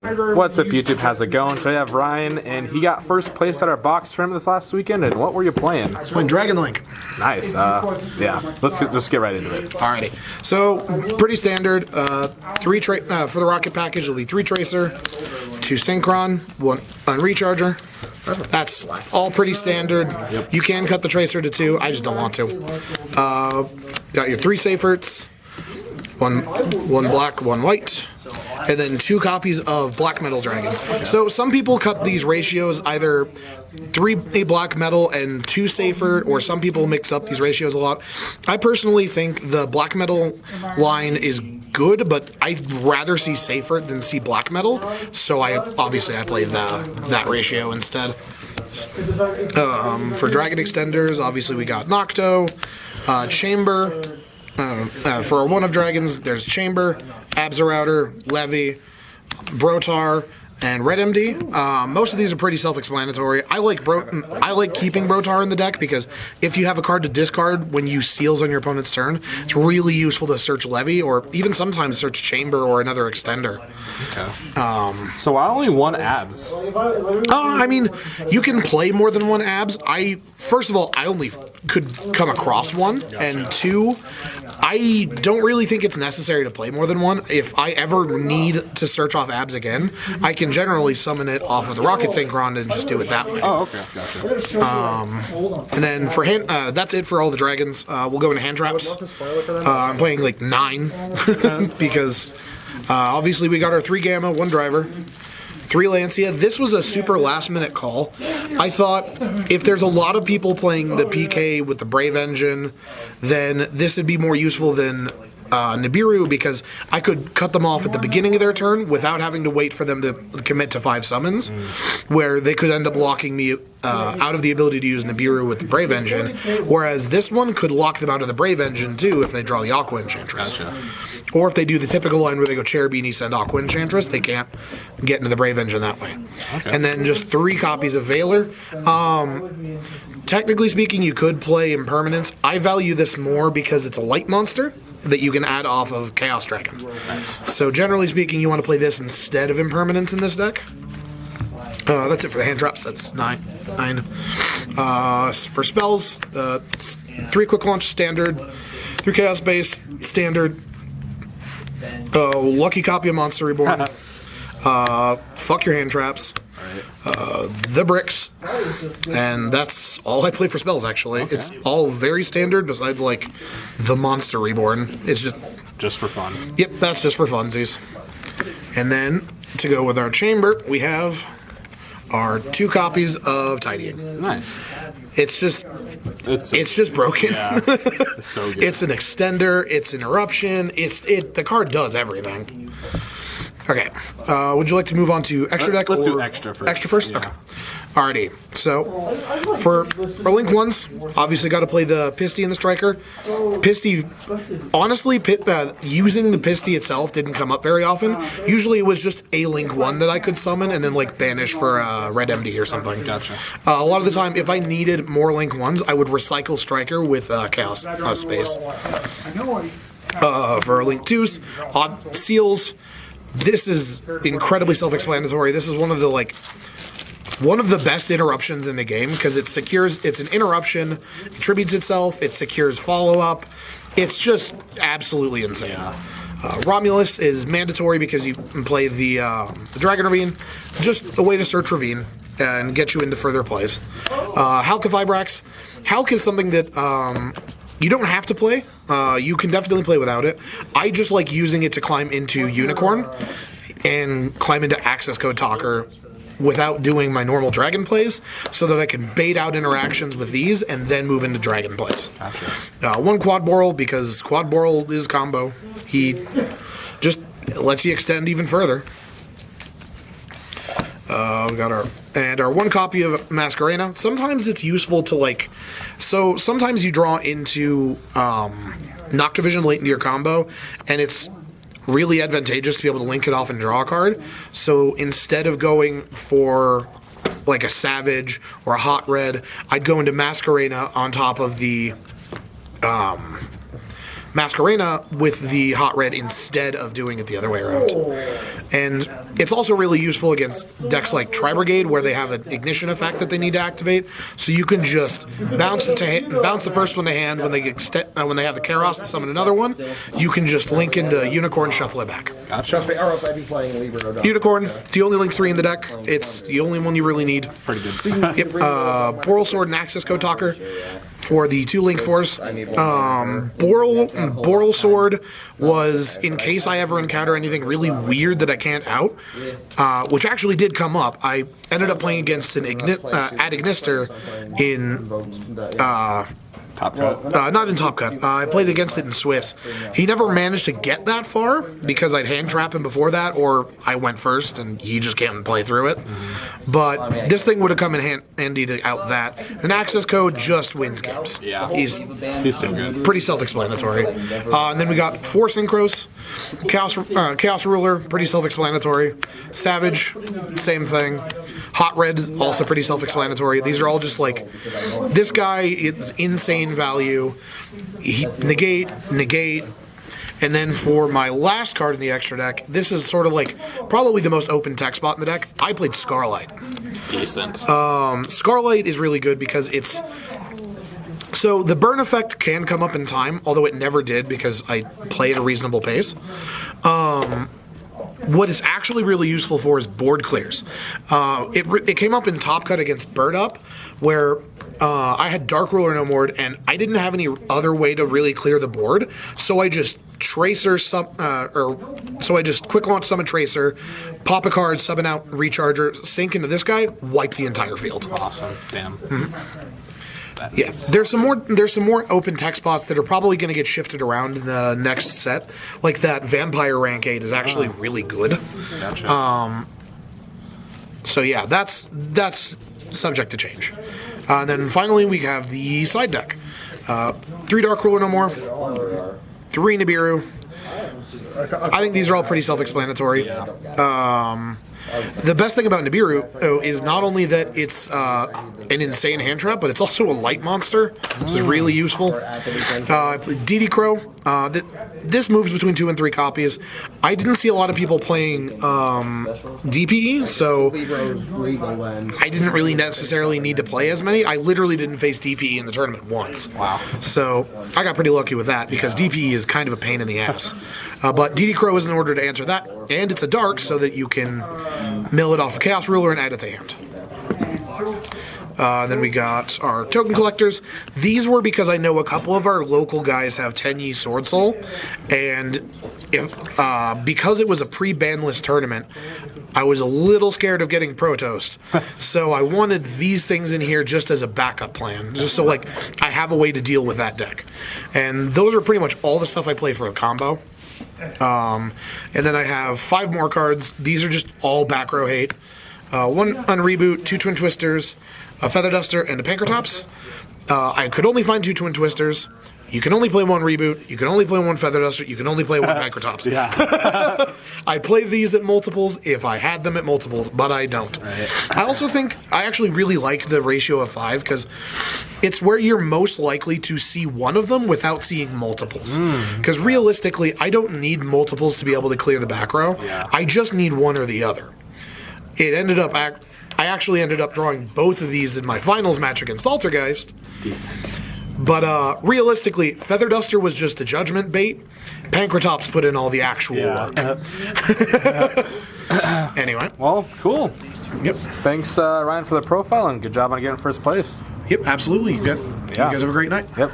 What's up, YouTube? How's it going? Today I have Ryan, and he got first place at our box tournament this last weekend. And what were you playing? I was playing Dragon Link. Nice. Yeah, let's just get right into it. Alrighty. So, pretty standard. For the rocket package, it'll be 3 Tracer, 2 Synchron, 1 Recharger. That's all pretty standard. Yep. You can cut the Tracer to 2. I just don't want to. Got your 3 Safers, one black, 1 white, and then 2 copies of Black Metal Dragon. So some people cut these ratios either 3 black metal and 2 safer, or some people mix up these ratios a lot. I personally think the black metal line is good, but I'd rather see safer than see black metal. So I play that ratio instead. For Dragon Extenders, obviously we got Nocto, Chamber. For one of Dragons, there's Chamber, Abzerrouter, Levy, Brotar, and Red MD. Most of these are pretty self-explanatory. I like keeping Brotar in the deck because if you have a card to discard when you seals on your opponent's turn, it's really useful to search Levy or even sometimes search Chamber or another extender. Okay. So why only 1 Abs? I mean, you can play more than 1 Abs. First of all, I only could come across 1, and 2, I don't really think it's necessary to play more than 1. If I ever need to search off Abs again, I can generally summon it off of the Rocket Synchron and just do it that way. Oh, okay, gotcha. And then for that's it for all the dragons. We'll go into hand traps. I'm playing like 9 because obviously we got our 3 Gamma, 1 Driver, 3 Lancia. This was a super last minute call. I thought if there's a lot of people playing the PK with the Brave Engine, then this would be more useful than Nibiru, because I could cut them off at the beginning of their turn without having to wait for them to commit to 5 summons, where they could end up locking me out of the ability to use Nibiru with the Brave Engine, whereas this one could lock them out of the Brave Engine too if they draw the Aqua Enchantress. Gotcha. Or if they do the typical line where they go Cherubini, send Aqua Enchantress, they can't get into the Brave Engine that way. Okay. And then just 3 copies of Veiler. Technically speaking, you could play Impermanence. I value this more because it's a light monster that you can add off of Chaos Dragon. Nice. So generally speaking, you want to play this instead of Impermanence in this deck. That's it for the hand traps. That's 9. For spells, 3 Quick Launch Standard, 3 Chaos Base Standard, Lucky Copy of Monster Reborn, fuck your hand traps, the bricks, and that's all I play for spells, actually. Okay. It's all very standard besides like the Monster Reborn. It's just for fun. Yep, that's just for funsies. And then to go with our chamber, we have our 2 copies of Tidying. Nice. It's just broken. Yeah, it's so good. It's an extender, it's interruption, the card does everything. Okay. Would you like to move on to extra deck? Let's do extra first. Extra first? Yeah. Okay. Alrighty. So, for Link ones, obviously got to play the Pisty and the Striker. Pisty, honestly, using the Pisty itself didn't come up very often. Usually it was just a Link 1 that I could summon and then like banish for Red MD or something. Gotcha. A lot of the time, if I needed more Link 1s, I would recycle Striker with Chaos Space. For Link 2s, Odd Seals. This is incredibly self-explanatory. This is one of the best interruptions in the game because it's an interruption, it tributes itself, it secures follow-up. It's just absolutely insane. Yeah. Romulus is mandatory because you can play the Dragon Ravine, just a way to search Ravine and get you into further plays. Halka Vibrax. Halk is something that you don't have to play. You can definitely play without it. I just like using it to climb into Unicorn and climb into Access Code Talker without doing my normal Dragon plays so that I can bait out interactions with these and then move into Dragon plays. Gotcha. 1 Quad Boral because Quad Boral is combo. He just lets you extend even further. We got our 1 copy of Masquerena. Sometimes it's useful to sometimes you draw into Noctovision late into your combo, and it's really advantageous to be able to link it off and draw a card. So instead of going for like a Savage or a Hot Red, I'd go into Masquerena on top of the Masquerena with the hot red instead of doing it the other way around. And it's also really useful against decks like Tri-Brigade where they have an ignition effect that they need to activate. So you can just bounce the first one to hand when they when they have the Kairos to summon another one. You can just link into Unicorn, shuffle it back. Trust me, or else I'd be playing Libra, no doubt. Unicorn, it's the only link 3 in the deck. It's the only one you really need. Pretty good. Yep. Boral Sword and Axis Code Talker for the 2 link 4s. Boral Sword was in case I ever encounter anything really weird that I can't out, which actually did come up. I ended up playing against an Ad Ignister in Top cut. not in Top Cut. I played against it in Swiss. He never managed to get that far because I'd hand trap him before that, or I went first and he just can't play through it. But this thing would have come in handy to out that. An access code just wins games. Yeah. He's so good. pretty self-explanatory. And then we got 4 Synchros, Chaos Ruler, pretty self-explanatory. Savage, same thing. Hot Red, also pretty self-explanatory. These are all just like, this guy is insane value. Negate. And then for my last card in the extra deck, this is sort of like probably the most open tech spot in the deck. I played Scarlight. Decent. Scarlight is really good because it's... So the burn effect can come up in time, although it never did because I play at a reasonable pace. What it's actually really useful for is board clears. It came up in Top Cut against Bird Up, where I had Dark Ruler no more, and I didn't have any other way to really clear the board, so I just quick launch summon Tracer, pop a card, summon out Recharger, sink into this guy, wipe the entire field. Awesome. Damn. Yes, there's some more open tech spots that are probably going to get shifted around in the next set. Like that Vampire rank 8 is actually really good. Gotcha. So yeah, that's subject to change. And then finally we have the side deck. 3 Dark Ruler no more. 3 Nibiru. I think these are all pretty self-explanatory. The best thing about Nibiru is not only that it's an insane hand trap, but it's also a light monster, which is really useful. I played DD Crow. This moves between 2 and 3 copies. I didn't see a lot of people playing DPE, so I didn't really necessarily need to play as many. I literally didn't face DPE in the tournament once. Wow. So I got pretty lucky with that because DPE is kind of a pain in the ass. But DD Crow is in order to answer that, and it's a dark so that you can mill it off the Chaos Ruler and add it to hand. Then we got our token collectors. These were because I know a couple of our local guys have Tenyi Sword Soul, and because it was a pre-ban list tournament, I was a little scared of getting Protost. So I wanted these things in here just as a backup plan, just so like I have a way to deal with that deck. And those are pretty much all the stuff I play for a combo. And then I have 5 more cards. These are just all back row hate. 1 Unreboot, 2 Twin Twisters, a Feather Duster, and a Pankratops. I could only find 2 Twin Twisters. You can only play 1 Reboot. You can only play 1 Feather Duster. You can only play 1 Pankratops. Yeah. I play these at multiples if I had them at multiples, but I don't. Right. I also think I actually really like the ratio of 5 because it's where you're most likely to see one of them without seeing multiples. Because realistically, I don't need multiples to be able to clear the back row. Yeah. I just need one or the other. I actually ended up drawing both of these in my finals match against Altergeist. Decent. But realistically, Feather Duster was just a judgment bait. Pankratops put in all the actual work. Anyway. Well, cool. Yep. Thanks, Ryan, for the profile, and good job on getting first place. Yep, absolutely. You guys have a great night. Yep.